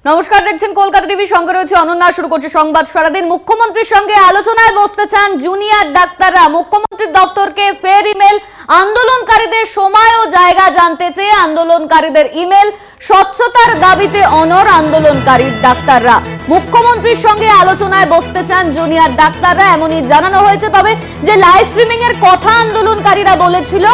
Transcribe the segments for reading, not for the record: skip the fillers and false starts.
নমস্কার, দেখছেন কলকাতা টিভি। সঙ্গে রয়েছে অনন্যা। শুরু করছে সংবাদ সারাদিন। মুখ্যমন্ত্রীর সঙ্গে আলোচনায় বসতে চান জুনিয়র ডাক্তাররা। মুখ্যমন্ত্রীর দপ্তরকে ফের ইমেল। আন্দোলনকারীদের সময় ও জায়গা জানতে চেয়ে আন্দোলনকারীদের ইমেল। স্বচ্ছতার দাবিতে অনড় আন্দোলনকারী ডাক্তাররা। মুখ্যমন্ত্রীর সঙ্গে আলোচনায় বসতে চান জুনিয়র ডাক্তাররা, এমনই জানানো হয়েছে। তবে যে লাইভ স্ট্রিমিং এর কথা আন্দোলনকারীরা বলেছিল,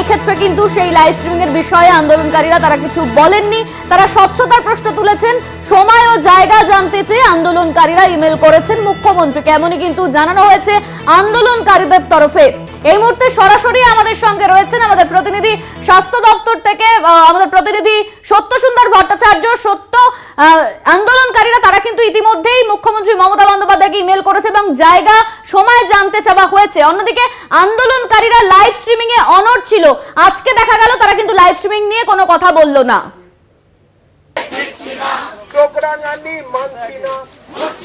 এক্ষেত্রে কিন্তু সেই লাইভ স্ট্রিমিং এর বিষয়ে আন্দোলনকারীরা তারা কিছু বলেননি। তারা স্বচ্ছতার প্রশ্ন তুলেছেন। সময় ও জায়গা জানতে চেয়ে আন্দোলনকারীরা ইমেল করেছেন মুখ্যমন্ত্রীকে, এমনই কিন্তু জানানো হয়েছে আন্দোলনকারীদের তরফে। এই মুহূর্তে সরাসরি আমাদের সঙ্গে রয়েছেন আমাদের প্রতিনিধি স্বাস্থ্য দপ্তর থেকে, আমাদের প্রতিনিধি সত্যসুন্দর ভট্টাচার্য। সত্য, আন্দোলনকারীরা তারা কিন্তু ইতিমধ্যেই মুখ্যমন্ত্রী মমতা বন্দ্যোপাধ্যায়কে ইমেল করেছে এবং জায়গা সময় জানতে চাওয়া হয়েছে। অন্যদিকে আন্দোলনকারীরা লাইভ স্ট্রিমিং এ অনড় ছিল। আজকে দেখা গেল তারা কিন্তু লাইভ স্ট্রিমিং নিয়ে কোনো কথা বলল না।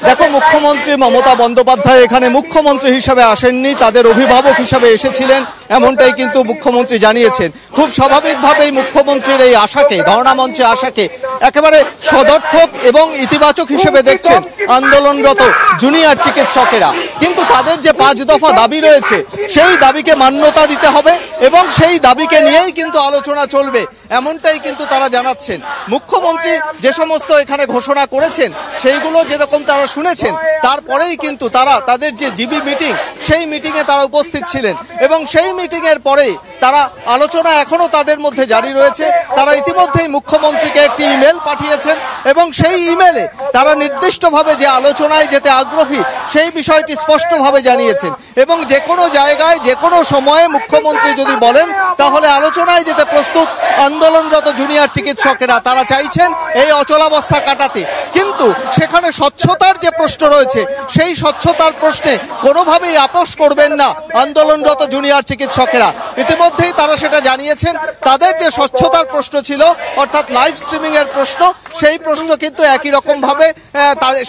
দেখো, মুখ্যমন্ত্রী মমতা বন্দ্যোপাধ্যায় এখানে মুখ্যমন্ত্রী হিসেবে আসেননি, তাদের অভিভাবক হিসেবে এসেছিলেন, এমনটাই কিন্তু মুখ্যমন্ত্রী জানিয়েছেন। খুব স্বাভাবিকভাবেই মুখ্যমন্ত্রীর এই আশাকে, ধর্ণা মঞ্চে আশাকে একেবারে সদর্থক এবং ইতিবাচক হিসেবে দেখছেন আন্দোলনরত জুনিয়র চিকিৎসকেরা। কিন্তু তাদের যে 5 দফা দাবি রয়েছে, সেই দাবিকে মান্যতা দিতে হবে এবং সেই দাবিকে নিয়েই কিন্তু আলোচনা চলবে, এমনটাই কিন্তু তারা জানাচ্ছেন। মুখ্যমন্ত্রী যে সমস্ত এখানে ঘোষণা করেছেন সেইগুলো যেরকম তারা শুনেছেন, তারপরেই কিন্তু তারা তাদের যে জিবি মিটিং, সেই মিটিংয়ে তারা উপস্থিত ছিলেন এবং সেই মিটিংয়ের পরেই তারা আলোচনা এখনো তাদের মধ্যে জারি রয়েছে। তারা ইতিমধ্যেই মুখ্যমন্ত্রীকে একটি ইমেল পাঠিয়েছেন এবং সেই ইমেলে তারা নির্দিষ্টভাবে যে আলোচনায় যেতে আগ্রহী সেই বিষয়টি স্পষ্টভাবে জানিয়েছেন এবং যে কোনো জায়গায় যে কোনো সময়ে মুখ্যমন্ত্রী যদি বলেন তাহলে আলোচনায় যেতে প্রস্তুত আন্দোলনরত জুনিয়র চিকিৎসকেরা। তারা চাইছেন এই অচলাবস্থা কাটাতে, কিন্তু সেখানে স্বচ্ছতার যে প্রশ্ন রয়েছে সেই স্বচ্ছতার প্রশ্নে কোনোভাবেই আপোষ করবেন না আন্দোলনরত জুনিয়র চিকিৎসকেরা। ইতিমধ্যেই তারা সেটা জানিয়েছেন। তাদের যে স্বচ্ছতার প্রশ্ন ছিল, অর্থাৎ লাইভ স্ট্রিমিং এর প্রশ্ন, সেই প্রশ্ন কিন্তু একই রকম ভাবে,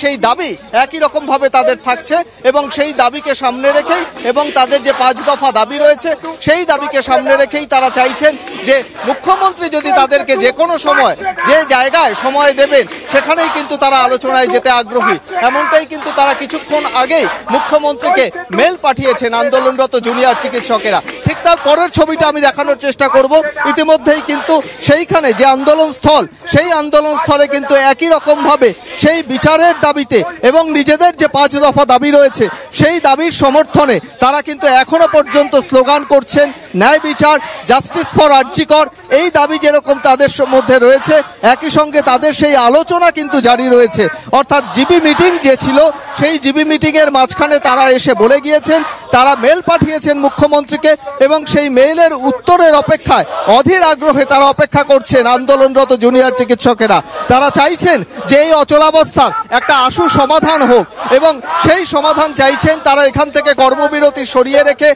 সেই দাবি একই রকম ভাবে তাদের থাকছে এবং সেই দাবিকে সামনে রেখেই এবং তাদের যে 5 দফা দাবি রয়েছে সেই দাবিকে সামনে রেখেই তারা চাইছেন যে মুখ্যমন্ত্রী যদি তাদেরকে যে কোনো সময় যে জায়গায় সময় দেবেন সেখানেই কিন্তু তারা আলোচনায় যেতে আগ্রহী। এমনটাই কিন্তু তারা কিছুক্ষণ আগেই মুখ্যমন্ত্রীকে মেল পাঠিয়েছেন আন্দোলনরত জুনিয়র চিকিৎসকেরা। ঠিক তার পরের ছবিটা আমি দেখানোর চেষ্টা করব। ইতিমধ্যেই কিন্তু সেইখানে যে আন্দোলনস্থল, সেই আন্দোলনস্থলে কিন্তু একই রকম ভাবে সেই বিচারের দাবিতে এবং নিজেদের যে 5 দফা দাবি রয়েছে সেই দাবির সমর্থনে তারা কিন্তু এখনো পর্যন্ত স্লোগান করছেন, ন্যায় বিচার, জাস্টিস ফর আরজি কর। এই দাবি যেরকম তাদের মধ্যে রয়েছে, একই সঙ্গে তাদের সেই আলোচনা কিন্তু জারি রয়েছে। অর্থাৎ জিবি মিটিং যে ছিল, সেই জিবি মিটিং এর মাঝখানে তারা এসে বলে গিয়েছেন, তারা মেল পাঠিয়েছেন মুখ্যমন্ত্রীকে এবং সেই মেইলের উত্তরের অপেক্ষায় অধীর আগ্রহে তারা অপেক্ষা করছেন আন্দোলনরত জুনিয়র চিকিৎসকেরা। তারা চাইছেন যে এই অচলাবস্থার একটা আশু সমাধান হোক এবং সেই সমাধান চাইছেন তারা এখান থেকে কর্মবিরতি সরিয়ে রেখে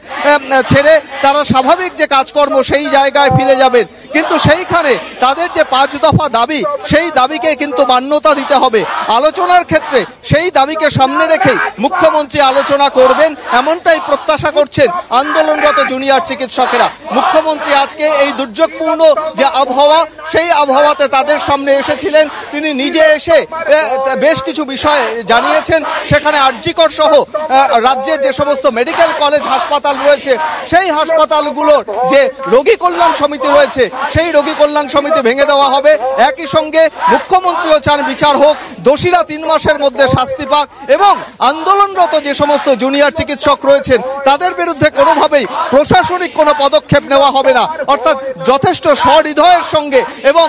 ছেড়ে তারা স্বাভাবিক যে কাজকর্ম সেই জায়গায় ফিরে যাবেন। কিন্তু সেইখানে তাদের যে 5 দফা দাবি, সেই দাবিকে কিন্তু মান্যতা দিতে হবে। আলোচনার ক্ষেত্রে সেই দাবিকে সামনে রেখেই মুখ্যমন্ত্রী আলোচনা করবেন, এমনটাই প্রত্যাশা করছেন আন্দোলনরত জুনিয়র চিকিৎসকেরা। মুখ্যমন্ত্রী আজকে এই দুর্যোগপূর্ণ যে আবহাওয়া, সেই আবহাওয়াতে তাদের সামনে এসেছিলেন। তিনি নিজে এসে বেশ কিছু বিষয় জানিয়েছেন। সেখানে আরজি কর সহ রাজ্যের যে সমস্ত মেডিকেল কলেজ হাসপাতাল রয়েছে, সেই হাসপাতালগুলোর যে রোগী কল্যাণ সমিতি রয়েছে, সেই রোগী কল্যাণ সমিতি ভেঙে দেওয়া হবে। একই সঙ্গে মুখ্যমন্ত্রীও চান বিচার হোক, দোষীরা 3 মাসের মধ্যে শাস্তি পাক এবং আন্দোলনরত যে সমস্ত জুনিয়র চিকিৎসক রয়েছেন তাদের বিরুদ্ধে কোনোভাবেই প্রশাসনিক কোনো পদক্ষেপ নেওয়া হবে না। অর্থাৎ যথেষ্ট সহৃদয়ের সঙ্গে এবং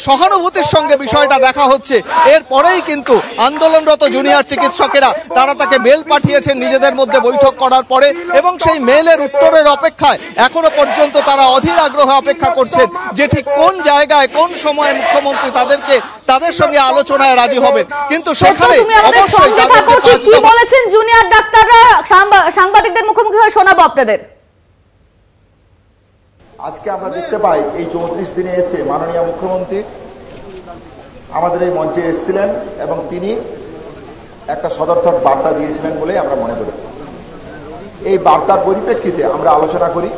সহানুভূতির সঙ্গে বিষয়টা দেখা হচ্ছে। এরপরেই কিন্তু আন্দোলনরত জুনিয়র চিকিৎসকেরা তারা তাকে মেল পাঠিয়েছেন নিজেদের মধ্যে বৈঠক করার পরে এবং সেই মেলের উত্তরের অপেক্ষায় এখনো পর্যন্ত তারা অধীর আগ্রহে অপেক্ষা করছেন যে ঠিক কোন জায়গায় কোন সময়ে মুখ্যমন্ত্রী তাদের সঙ্গে আলোচনায় রাজি হবেন। কিন্তু সেখানে অবশ্যই কি বলেছেন জুনিয়র ডাক্তাররা সাংবাদিকদের মুখোমুখি হয়ে শোনাবো আপনাদের। আজকে আমরা দেখতে পাই এই 34 দিনে এসে মাননীয় মুখ্যমন্ত্রী আমাদের এই মঞ্চে এসেছিলেন এবং তিনি একটা সদর্থক বার্তা দিয়েছিলেন বলে আমরা মনে করি। এই বার্তার পরিপ্রেক্ষিতে আমরা আলোচনা করি,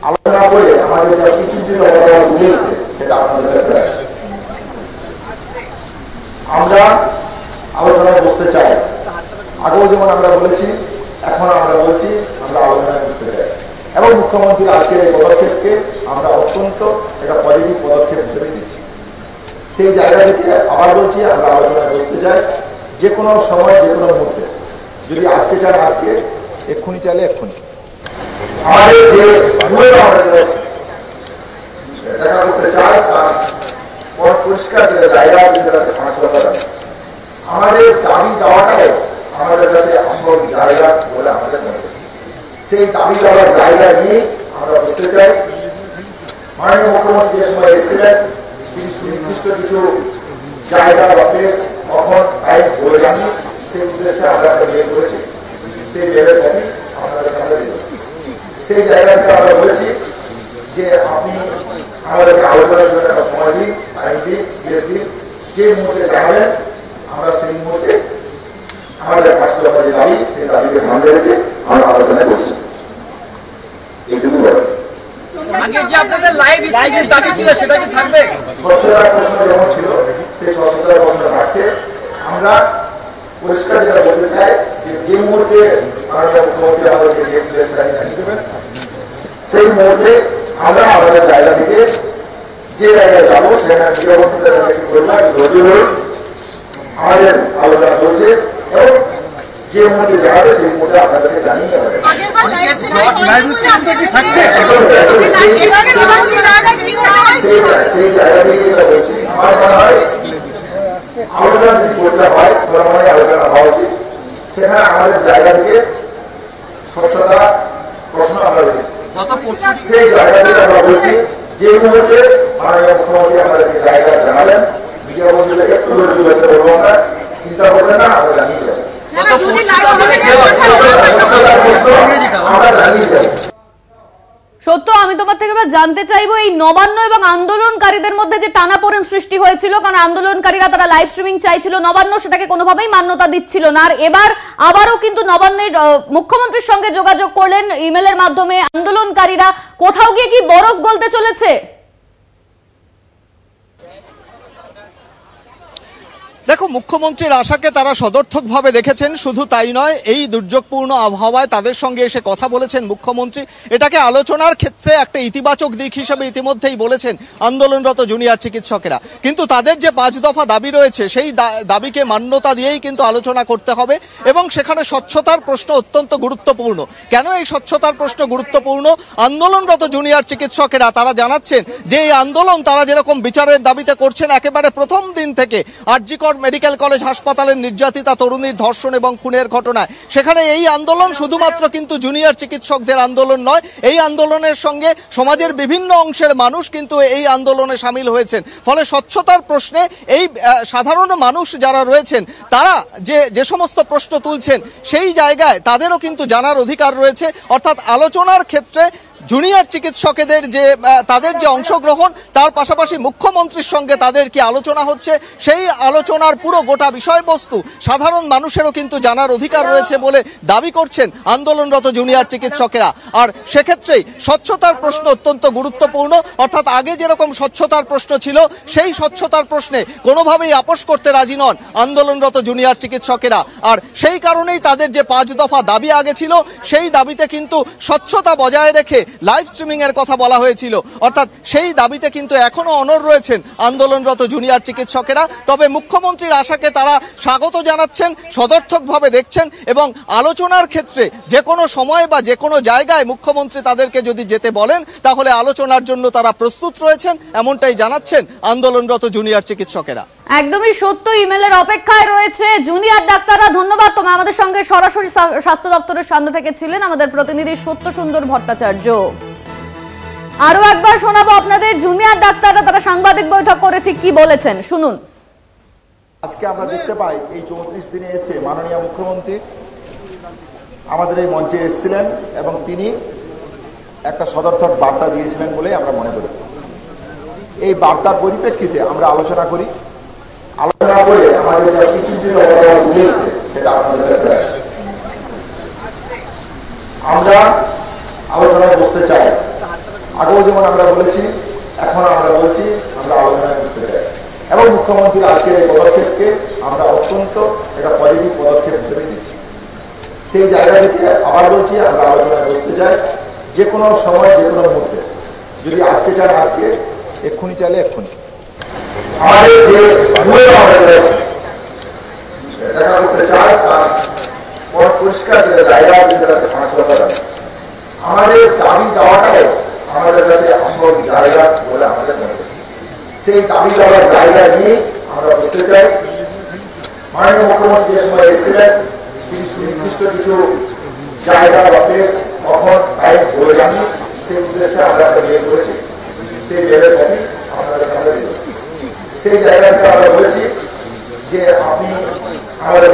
আলোচনা করে আমাদের যা সুচিন্তিত উঠে এসছে সেটা আপনাদের কাছে আসে। আমরা আলোচনায় বসতে চাই। আগেও যেমন আমরা বলেছি, এখন আমরা বলছি আমরা আলোচনায় বসতে চাই, এবং মুখ্যমন্ত্রীর আজকের এই পদক্ষেপকে আমরা অত্যন্ত একটা পজিটিভ পদক্ষেপ হিসেবে দিচ্ছি। সেই জায়গা থেকে আবার বলছি আমরা আলোচনায় বসতে চাই, যে কোনো সময় যে কোনো মুহূর্তে। যদি আজকে চান আজকে, এক্ষুনি চাইলে এক্ষুনি। আমাদের যে দেখা করতে চাই তার পরিষ্কার যে জায়গা আছে সেটা শনাক্ত করা। আমাদের দাবি দেওয়াটাই আমাদের কাছে আসল জায়গা বলে আমাদের মনে করি। সেই দাবি দেওয়ার জায়গা নিয়ে আমরা বসতে চাই। মাননীয় মুখ্যমন্ত্রী যে সময় এসেছিলেন, তিনি সুনির্দিষ্ট কিছু জায়গা বা প্লেস কখন টাইম বলে জানি, সেই উদ্দেশ্যে আমরা একটা মেল করেছি। সেই মেলের কপি আমাদের সেই জায়গা থেকে আমরা বলেছি যে আপনি আমাদেরকে আলোচনার জন্য একটা সময় দিন, টাইম দিন, স্পেস দিন, যে মুহূর্তে জানাবেন আমরা সেই মুহূর্তে আমাদের বাস্তবতা যে দাবি, সেই দাবিকে সামনে রেখে আমরা আলোচনায় করছি। এইটুকু বলেন। স্বচ্ছতার প্রশ্ন যেমন ছিল, সেই স্বচ্ছতার প্রশ্ন থাকছে। আমরা পরিষ্কার যেটা বলতে চাই যে মুহূর্তে মাননীয় মুখ্যমন্ত্রী আমাদেরকে জানিয়ে দেবেন, সেই মুহূর্তে আমরা আমাদের জায়গা থেকে যে জায়গায় যাবো সেখানে আমাদের আলোচনা চলছে, এবং যে মুহূর্তে জানাবে সেই মুহূর্তে আপনাদেরকে জানিয়ে দেবেন। সেই জায়গা থেকে যেটা বলছি, আমার মনে হয় আলোচনা যদি করতে হয় তাহলে মনে হয় আলোচনা হওয়া উচিত। সেখানে আমাদের জায়গা থেকে স্বচ্ছতা প্রশ্ন আমরা রেখেছি। সেই জায়গা থেকে আমরা বলছি যে মুহূর্তে মাননীয় মুখ্যমন্ত্রী আমাদেরকে জায়গা জানালেন, মিডিয়া বন্ধুদের একটু বলবো আমরা, চিন্তা করবেন না, আমরা জানিয়ে যাবো। আমরা জানিয়ে যাবো। সত্য, আমি তোমার থেকে এবার জানতে চাইবো এই নবান্ন এবং আন্দোলনকারীদের মধ্যে যে টানাপোড়েন সৃষ্টি হয়েছিল, কারণ আন্দোলনকারীরা তারা লাইভ স্ট্রিমিং চাইছিল, নবান্ন সেটাকে কোনোভাবেই মান্যতা দিচ্ছিল না। আর এবার আবারও কিন্তু নবান্নের মুখ্যমন্ত্রীর সঙ্গে যোগাযোগ করলেন ইমেলের মাধ্যমে আন্দোলনকারীরা। কোথাও গিয়ে কি বরফ গলতে চলেছে? দেখো, মুখ্যমন্ত্রীর আশাকে তারা সদর্থকভাবে দেখেছেন। শুধু তাই নয়, এই দুর্যোগপূর্ণ আবহাওয়ায় তাদের সঙ্গে এসে কথা বলেছেন মুখ্যমন্ত্রী। এটাকে আলোচনার ক্ষেত্রে একটা ইতিবাচক দিক হিসেবে ইতিমধ্যেই বলেছেন আন্দোলনরত জুনিয়র চিকিৎসকেরা। কিন্তু তাদের যে 5 দফা দাবি রয়েছে, সেই দাবিকে মান্যতা দিয়েই কিন্তু আলোচনা করতে হবে, এবং সেখানে স্বচ্ছতার প্রশ্ন অত্যন্ত গুরুত্বপূর্ণ। কেন এই স্বচ্ছতার প্রশ্ন গুরুত্বপূর্ণ? আন্দোলনরত জুনিয়র চিকিৎসকেরা তারা জানাচ্ছেন যে এই আন্দোলন তারা যেরকম বিচারের দাবিতে করছেন একেবারে প্রথম দিন থেকে, আর.জি. কর মেডিকেল কলেজ হাসপাতালের নির্যাতিতা তরুণীর ধর্ষণ এবং খুনের ঘটনায়, সেখানে এই আন্দোলন শুধুমাত্র কিন্তু জুনিয়র চিকিৎসকদের আন্দোলন নয়। এই আন্দোলনের সঙ্গে সমাজের বিভিন্ন অংশের মানুষ কিন্তু এই আন্দোলনে সামিল হয়েছেন। ফলে স্বচ্ছতার প্রশ্নে এই সাধারণ মানুষ যারা রয়েছেন তারা যে সমস্ত প্রশ্ন তুলছেন, সেই জায়গায় তাদেরও কিন্তু জানার অধিকার রয়েছে। অর্থাৎ আলোচনার ক্ষেত্রে জুনিয়র চিকিৎসকদের তাদের যে অংশগ্রহণ, তার পাশাপাশি মুখ্যমন্ত্রীর সঙ্গে তাদের কি আলোচনা হচ্ছে, সেই আলোচনার পুরো গোটা বিষয়বস্তু সাধারণ মানুষেরও কিন্তু জানার অধিকার রয়েছে বলে দাবি করছেন আন্দোলনরত জুনিয়র চিকিৎসকেরা। আর সেক্ষেত্রেই স্বচ্ছতার প্রশ্ন অত্যন্ত গুরুত্বপূর্ণ। অর্থাৎ আগে যেরকম স্বচ্ছতার প্রশ্ন ছিল, সেই স্বচ্ছতার প্রশ্নে কোনোভাবেই আপোষ করতে রাজি নন আন্দোলনরত জুনিয়র চিকিৎসকেরা। আর সেই কারণেই তাদের যে 5 দফা দাবি আগে ছিল, সেই দাবিতে কিন্তু স্বচ্ছতা বজায় রেখে লাইভ স্ট্রিমিং এর কথা বলা হয়েছিল। অর্থাৎ সেই দাবিতে কিন্তু এখনো অনড় রয়েছেন আন্দোলনরত জুনিয়র চিকিৎসকেরা। তবে মুখ্যমন্ত্রীর আশাকে তারা স্বাগত জানাচ্ছেন, সদর্থকভাবে দেখছেন, এবং আলোচনার ক্ষেত্রে যে কোনো সময় বা যে কোনো জায়গায় মুখ্যমন্ত্রী তাদেরকে যদি যেতে বলেন, তাহলে আলোচনার জন্য তারা প্রস্তুত রয়েছেন, এমনটাই জানাচ্ছেন আন্দোলনরত জুনিয়র চিকিৎসকেরা। একদমই সত্য, ইমেলের অপেক্ষায় রয়েছে জুনিয়র ডাক্তাররা। ধন্যবাদ। তোমার আমাদের সঙ্গে সরাসরি স্বাস্থ্য দপ্তরের সামনে থেকে ছিলেন আমাদের প্রতিনিধি সত্য সুন্দর ভট্টাচার্য। আরো একবার শোনাবো আপনাদের জুনিয়র ডাক্তাররা তারা সাংবাদিক বৈঠক করে ঠিক কি বলেছেন, শুনুন। আজকে আমরা দেখতে পাই এই 34 দিনে এসে মাননীয় মুখ্যমন্ত্রী আমাদের এই মঞ্চে এসেছিলেন, এবং তিনি একটা সদর্থক বার্তা দিয়েছিলেন বলে আমরা মনে করি। এই বার্তার পরিপ্রেক্ষিতে আমরা আলোচনা করি, আলোচনা করে আমাদের যা সুচিন্তিত উঠে এসছে সেটা আপনাদের কাছে আছে। আমরা আলোচনায় বসতে চাই। আগেও যেমন আমরা বলেছি, এখন আমরা বলছি আমরা আলোচনায় বসতে চাই, এবং মুখ্যমন্ত্রীর আজকের এই পদক্ষেপকে আমরা অত্যন্ত একটা পজিটিভ পদক্ষেপ হিসেবে দিচ্ছি। সেই জায়গা থেকে আবার বলছি, আমরা আলোচনায় বসতে চাই যে কোনো সময়, যে কোনো মুহূর্তে। যদি আজকে চান আজকে, এক্ষুনি চাইলে এক্ষুনি। আমাদের যে দেখা করতে চাই তার পরিষ্কার যে জায়গা আছে সেটাকে ফাঁক দরকার। আমাদের দাবি দেওয়াটাই আমাদের কাছে আসল জায়গা বলে আমাদের মনে হয়। সেই দাবি দেওয়ার জায়গা নিয়ে আমরা বুঝতে চাই। মাননীয় মুখ্যমন্ত্রী যে সময় এসেছিলেন, তিনি সুনির্দিষ্ট কিছু জায়গা বা প্লেস কখন টাইম বলে যাননি, সেই উদ্দেশ্যে আমরা একটা মেল করেছি। সেই মেলের কপি আপনাদের সামনে দিল। সেই জায়গা থেকে আমরা বলেছি যে আপনি আমাদের